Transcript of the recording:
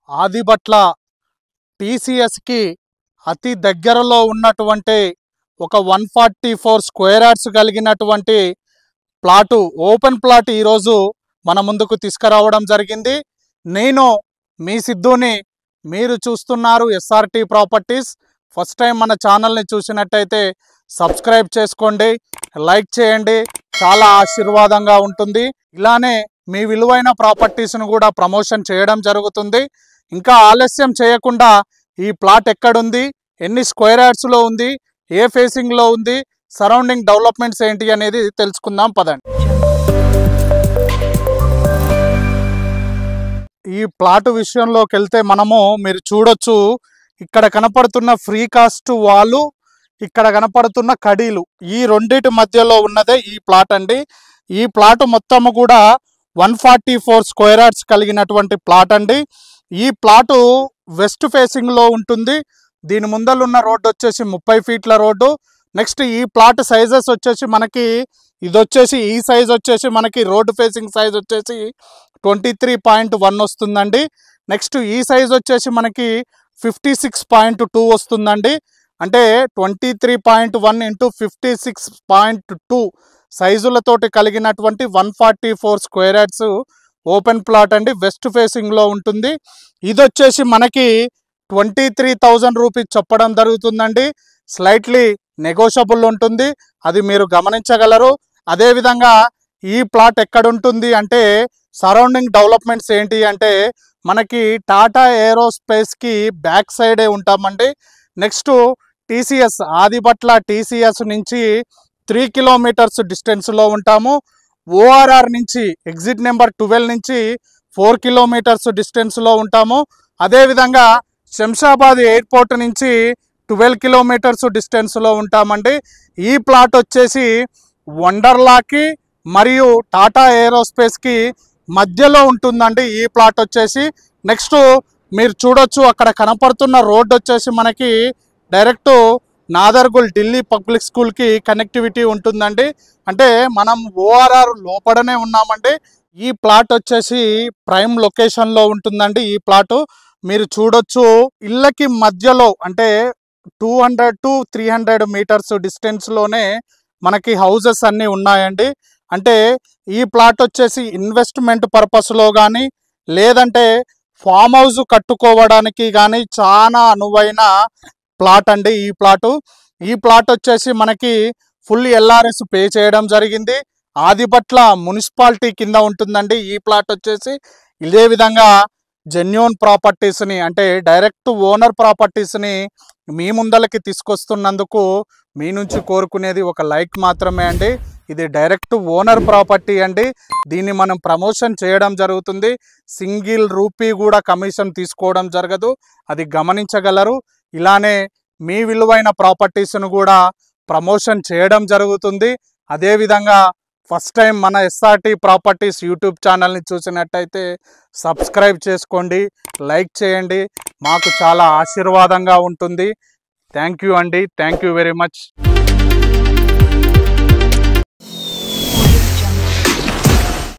ఆదిబట్ల టీసీఎస్కి అతి దగ్గరలో ఉన్నటువంటి ఒక 144 స్క్వేర్ యార్డ్స్ కలిగినటువంటి ప్లాటు, ఓపెన్ ప్లాట్ ఈరోజు మన ముందుకు తీసుకురావడం జరిగింది. నేను మీ సిద్ధుని, మీరు చూస్తున్నారు ఎస్ఆర్టీ ప్రాపర్టీస్. ఫస్ట్ టైం మన ఛానల్ని చూసినట్టయితే సబ్స్క్రైబ్ చేసుకోండి, లైక్ చేయండి, చాలా ఆశీర్వాదంగా ఉంటుంది. ఇలానే మీ విలువైన ప్రాపర్టీస్ను కూడా ప్రమోషన్ చేయడం జరుగుతుంది. ఇంకా ఆలస్యం చేయకుండా ఈ ప్లాట్ ఎక్కడుంది, ఎన్ని స్క్వేర్ యార్డ్స్లో ఉంది, ఏ ఫేసింగ్లో ఉంది, సరౌండింగ్ డెవలప్మెంట్స్ ఏంటి అనేది తెలుసుకుందాం పదండి. ఈ ప్లాట్ విషయంలోకి వెళ్తే మీరు చూడొచ్చు, ఇక్కడ కనపడుతున్న ఫ్రీ కాస్ట్ వాలు, ఇక్కడ కనపడుతున్న కడీలు, ఈ రెండిటి మధ్యలో ఉన్నదే ఈ ప్లాట్ అండి. ఈ ప్లాట్ మొత్తము కూడా 144 స్క్వేర్ యార్డ్స్ కలిగినటువంటి ప్లాట్ అండి. ఈ ప్లాటు వెస్ట్ ఫేసింగ్లో ఉంటుంది. దీని ముందలున్న రోడ్డు వచ్చేసి 30 ఫీట్ల రోడ్డు. నెక్స్ట్ ఈ ప్లాట్ సైజెస్ వచ్చేసి మనకి ఈ సైజ్ వచ్చేసి మనకి రోడ్డు ఫేసింగ్ సైజ్ వచ్చేసి 23.1 వస్తుందండి. నెక్స్ట్ ఈ సైజ్ వచ్చేసి మనకి 56.2 వస్తుందండి. అంటే 23.1 ఇంటూ 56.2 సైజులతోటి కలిగినటువంటి 144 స్క్వేర్ యార్డ్స్ ఓపెన్ ప్లాట్ అండి. వెస్ట్ ఫేసింగ్లో ఉంటుంది. ఇది వచ్చేసి మనకి 23,000 రూపీస్ చెప్పడం జరుగుతుందండి. స్లైట్లీ నెగోషియబుల్ ఉంటుంది, అది మీరు గమనించగలరు. అదేవిధంగా ఈ ప్లాట్ ఎక్కడ ఉంటుంది అంటే, సరౌండింగ్ డెవలప్మెంట్స్ ఏంటి అంటే, మనకి టాటా ఏరోస్పేస్కి బ్యాక్ సైడే ఉంటామండి. నెక్స్ట్ టీసీఎస్, ఆదిబట్ల టీసీఎస్ నుంచి 3 కిలోమీటర్స్ డిస్టెన్స్లో ఉంటాము. ఓఆర్ఆర్ నుంచి ఎగ్జిట్ నెంబర్ 12 నుంచి 4 కిలోమీటర్స్ డిస్టెన్స్లో ఉంటాము. అదేవిధంగా శంషాబాద్ ఎయిర్పోర్ట్ నుంచి 12 కిలోమీటర్స్ డిస్టెన్స్లో ఉంటామండి. ఈ ప్లాట్ వచ్చేసి వండర్లాకి మరియు టాటా ఏరోస్పేస్కి మధ్యలో ఉంటుందండి ఈ ప్లాట్ వచ్చేసి. నెక్స్ట్ మీరు చూడొచ్చు, అక్కడ కనపడుతున్న రోడ్డు వచ్చేసి మనకి డైరెక్ట్ నాదర్గుల్ ఢిల్లీ పబ్లిక్ స్కూల్కి కనెక్టివిటీ ఉంటుందండి. అంటే మనం ఓఆర్ఆర్ లోపలనే ఉన్నామండి. ఈ ప్లాట్ వచ్చేసి ప్రైమ్ లొకేషన్లో ఉంటుందండి. ఈ ప్లాటు మీరు చూడొచ్చు, ఇళ్ళకి మధ్యలో అంటే 200 to 300 మీటర్స్ డిస్టెన్స్లోనే మనకి హౌజెస్ అన్నీ ఉన్నాయండి. అంటే ఈ ప్లాట్ వచ్చేసి ఇన్వెస్ట్మెంట్ పర్పస్లో కానీ, లేదంటే ఫామ్ హౌస్ కట్టుకోవడానికి కానీ చాలా అనువైన ప్లాట్ అండి ఈ ప్లాట్ వచ్చేసి మనకి ఫుల్ ఎల్ఆర్ఎస్ పే చేయడం జరిగింది. ఆదిబట్ల మున్సిపాలిటీ కింద ఉంటుందండి ఈ ప్లాట్ వచ్చేసి. ఇదే విధంగా జెన్యూన్ ప్రాపర్టీస్ని, అంటే డైరెక్ట్ ఓనర్ ప్రాపర్టీస్ని మీ ముందలకి తీసుకొస్తున్నందుకు మీ నుంచి కోరుకునేది ఒక లైక్ మాత్రమే అండి. ఇది డైరెక్ట్ ఓనర్ ప్రాపర్టీ అండి. దీన్ని మనం ప్రమోషన్ చేయడం జరుగుతుంది. సింగిల్ రూపీ కూడా కమిషన్ తీసుకోవడం జరగదు, అది గమనించగలరు. ఇలానే మీ విలువైన ప్రాపర్టీస్ను కూడా ప్రమోషన్ చేయడం జరుగుతుంది. అదేవిధంగా ఫస్ట్ టైం మన ఎస్ఆర్టీ ప్రాపర్టీస్ యూట్యూబ్ ఛానల్ని చూసినట్టయితే సబ్స్క్రైబ్ చేసుకోండి, లైక్ చేయండి, మాకు చాలా ఆశీర్వాదంగా ఉంటుంది. థ్యాంక్ యూ అండి, థ్యాంక్ యూ వెరీ మచ్.